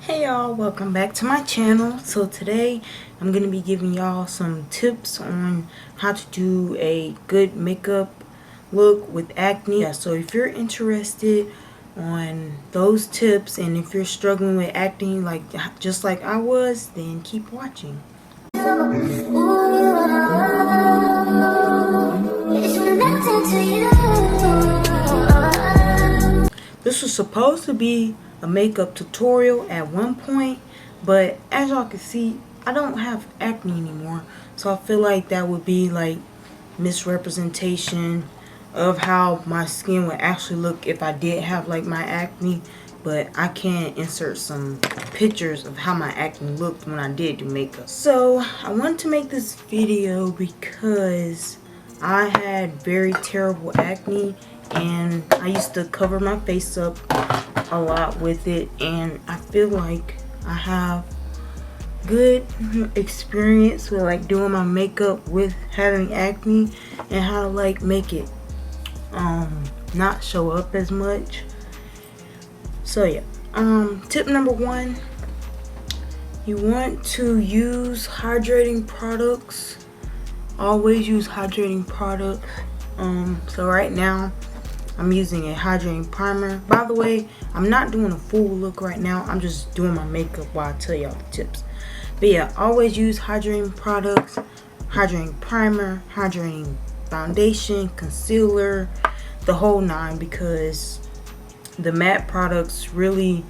Hey y'all, welcome back to my channel. So today I'm going to be giving y'all some tips on how to do a good makeup look with acne. Yeah, so if you're interested on those tips and if you're struggling with acne just like I was, then keep watching. This was supposed to be a makeup tutorial at one point, but as y'all can see, I don't have acne anymore, so I feel like that would be like misrepresentation of how my skin would actually look if I did have like my acne. But I can insert some pictures of how my acne looked when I did do makeup. So I wanted to make this video because I had very terrible acne and I used to cover my face up a lot with it, and I feel like I have good experience with like doing my makeup with having acne and how to like make it not show up as much. So yeah, tip number one, you want to use hydrating products. Always use hydrating products. So right now I'm using a hydrating primer. By the way, I'm not doing a full look right now. I'm just doing my makeup while I tell y'all the tips. But yeah, always use hydrating products, hydrating primer, hydrating foundation, concealer, the whole nine, because the matte products really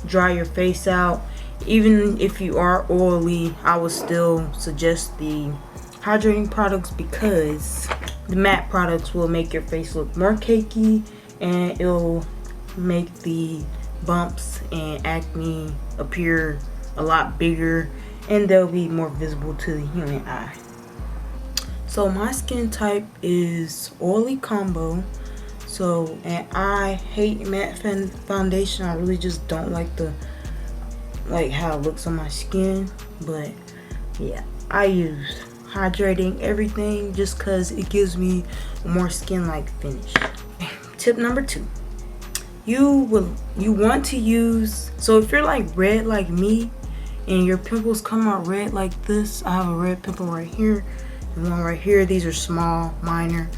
dry your face out. Even if you are oily, I would still suggest the hydrating products because the matte products will make your face look more cakey and it'll make the bumps and acne appear a lot bigger and they'll be more visible to the human eye. So my skin type is oily combo. So, and I hate matte foundation. I really just don't like how it looks on my skin. But yeah, I use hydrating everything just because it gives me a more skin-like finish. Tip number two, you want to use, so if you're like red like me and your pimples come out red like this, I have a red pimple right here and one right here. These are small, minor,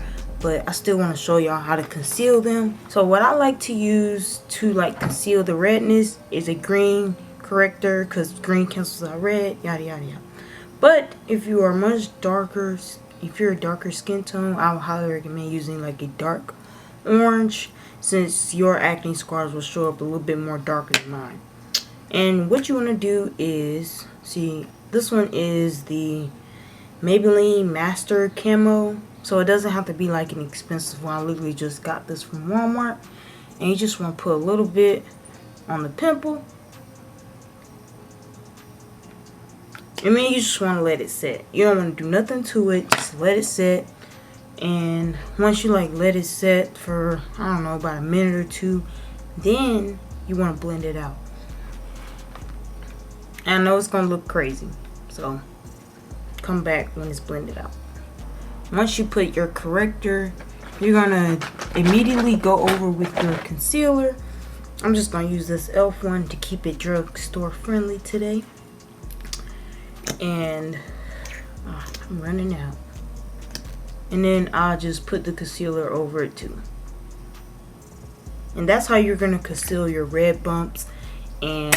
but I still want to show y'all how to conceal them. So what I like to use to like conceal the redness is a green corrector, because green cancels out red, yada yada yada. But if you are much darker, if you're a darker skin tone, I would highly recommend using like a dark orange, since your acne scars will show up a little bit more darker than mine. And what you want to do is, see, this one is the Maybelline Master Camo. So it doesn't have to be like an expensive one. I literally just got this from Walmart. And you just want to put a little bit on the pimple. And then you just want to let it set. You don't want to do nothing to it. Just let it set. And once you like let it set for, I don't know, about a minute or two, then you want to blend it out. And I know it's going to look crazy. So come back when it's blended out. Once you put your corrector, you're going to immediately go over with your concealer. I'm just going to use this e.l.f. one to keep it drugstore friendly today. And I'm running out. And then I'll just put the concealer over it too. And that's how you're going to conceal your red bumps and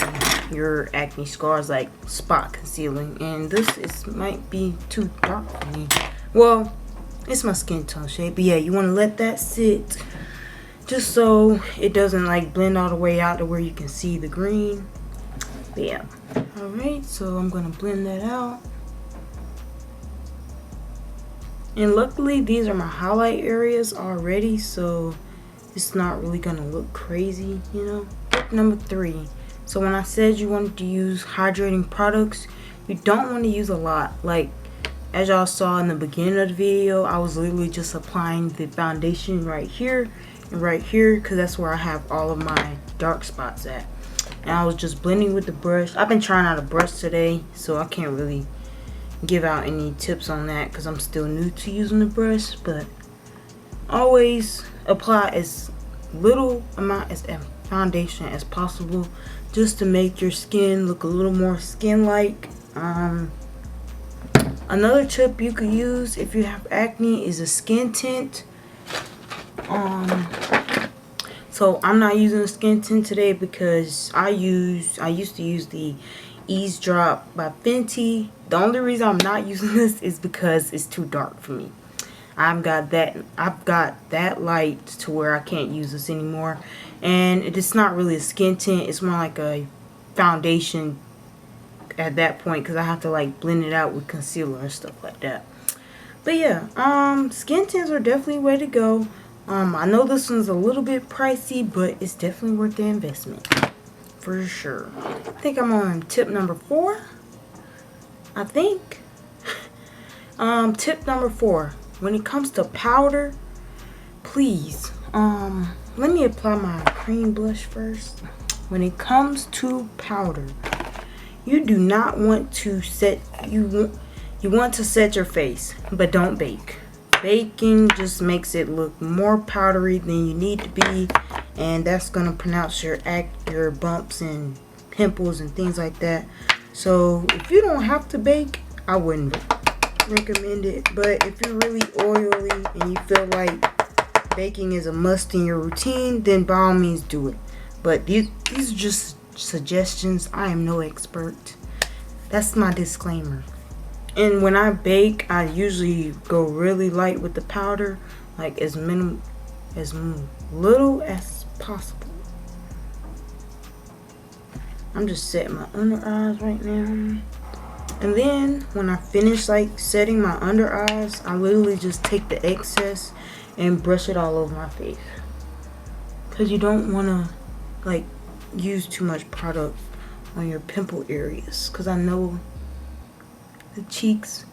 your acne scars, like spot concealing. And this might be too dark for me. Well, it's my skin tone shade. But yeah, you want to let that sit just so it doesn't like blend all the way out to where you can see the green. But yeah. Alright, so I'm going to blend that out. And luckily these are my highlight areas already, so it's not really going to look crazy, you know. Tip number three. So when I said you wanted to use hydrating products, you don't want to use a lot. Like, as y'all saw in the beginning of the video, I was literally just applying the foundation right here and right here, because that's where I have all of my dark spots at. And I was just blending with the brush. I've been trying out a brush today, so I can't really give out any tips on that because I'm still new to using the brush. But always apply as little amount as foundation as possible, just to make your skin look a little more skin-like. Another tip you could use if you have acne is a skin tint. So I'm not using a skin tint today because I used to use the Ease Drop by Fenty. The only reason I'm not using this is because it's too dark for me. I've got that light to where I can't use this anymore, and it's not really a skin tint. It's more like a foundation at that point, because I have to like blend it out with concealer and stuff like that. But yeah, skin tints are definitely a way to go. I know this one's a little bit pricey, but it's definitely worth the investment for sure. I think I'm on tip number 4. I think tip number 4, when it comes to powder, please let me apply my cream blush first. When it comes to powder, you do not want to set you want to set your face, but don't bake. Baking just makes it look more powdery than you need to be, and that's gonna pronounce your bumps and pimples and things like that. So if you don't have to bake, I wouldn't recommend it. But if you're really oily and you feel like baking is a must in your routine, then by all means do it. But these are just suggestions. I am no expert. That's my disclaimer. And when I bake, I usually go really light with the powder, like as little as possible. I'm just setting my under eyes right now. And then when I finish like setting my under eyes, I literally just take the excess and brush it all over my face. Cause you don't wanna like use too much product on your pimple areas. Cause I know the cheeks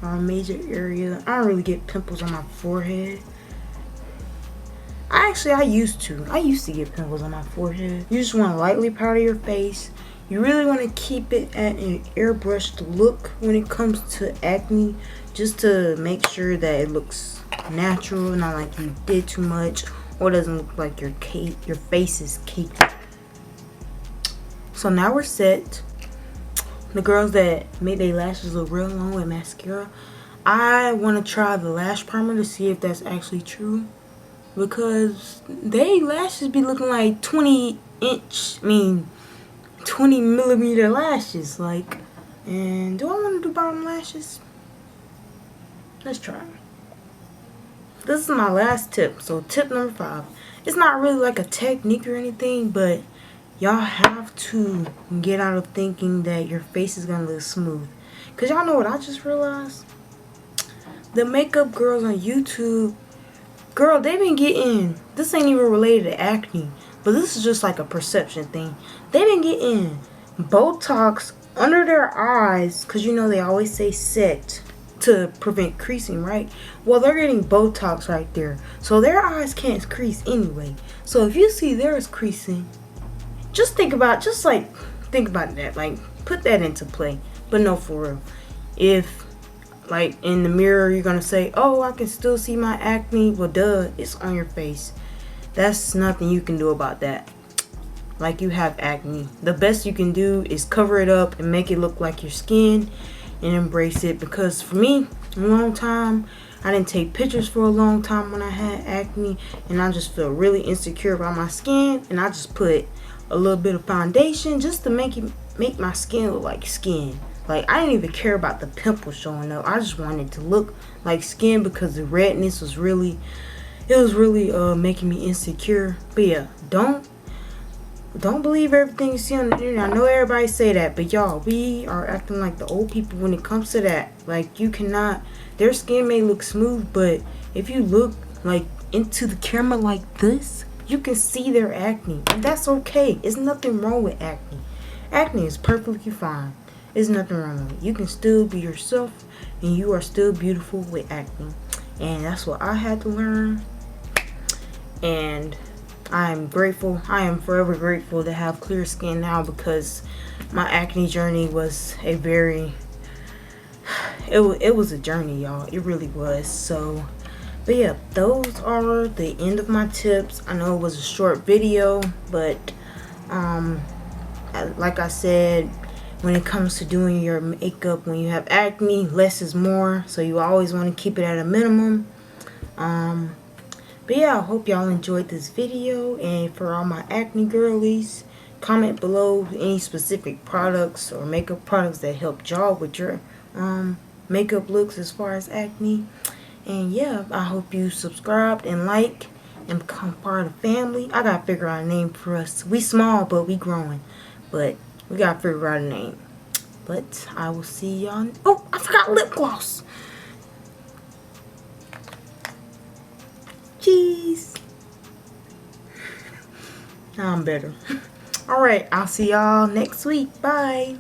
are a major area. I don't really get pimples on my forehead. I used to get pimples on my forehead. You just want to lightly powder your face. You really want to keep it at an airbrushed look when it comes to acne, just to make sure that it looks natural, not like you did too much, or doesn't look like your face is caked. So now we're set. The girls that make their lashes look real long with mascara, I want to try the lash primer to see if that's actually true, because they lashes be looking like 20 millimeter lashes, like. And do I want to do bottom lashes? Let's try. This is my last tip. So tip number 5. It's not really like a technique or anything, but y'all have to get out of thinking that your face is gonna look smooth. Cause y'all know what I just realized? The makeup girls on YouTube, girl, they been getting, this ain't even related to acne, but this is just like a perception thing. They been getting Botox under their eyes, cause you know they always say set to prevent creasing, right? Well, they're getting Botox right there, so their eyes can't crease anyway. So if you see theirs creasing, just think about that, like put that into play. But no, for real, if like in the mirror you're gonna say, oh, I can still see my acne, well duh, it's on your face. That's nothing you can do about that. Like, you have acne, the best you can do is cover it up and make it look like your skin and embrace it. Because for me, a long time, I didn't take pictures for a long time when I had acne, and I just feel really insecure about my skin, and I just put a little bit of foundation just to make my skin look like skin. Like, I didn't even care about the pimples showing up. I just wanted to look like skin because the redness was really making me insecure. But yeah, don't believe everything you see on the internet. I know everybody say that, but y'all, we are acting like the old people when it comes to that. Like, you cannot, their skin may look smooth, but if you look like into the camera like this, you can see their acne, and that's okay. There's nothing wrong with acne. Acne is perfectly fine. There's nothing wrong with it. You can still be yourself, and you are still beautiful with acne. And that's what I had to learn. And I am grateful. I am forever grateful to have clear skin now, because my acne journey was a very, it was a journey, y'all. It really was. So But yeah, those are the end of my tips. I know it was a short video, but like I said, when it comes to doing your makeup when you have acne, less is more, so you always want to keep it at a minimum. But yeah, I hope y'all enjoyed this video, and for all my acne girlies, comment below any specific products or makeup products that helped y'all with your makeup looks as far as acne. And yeah, I hope you subscribed and like and become part of the family. I gotta figure out a name for us. We small, but we growing. But we gotta figure out a name. But I will see y'all. Oh, I forgot lip gloss. Jeez. Now I'm better. Alright, I'll see y'all next week. Bye.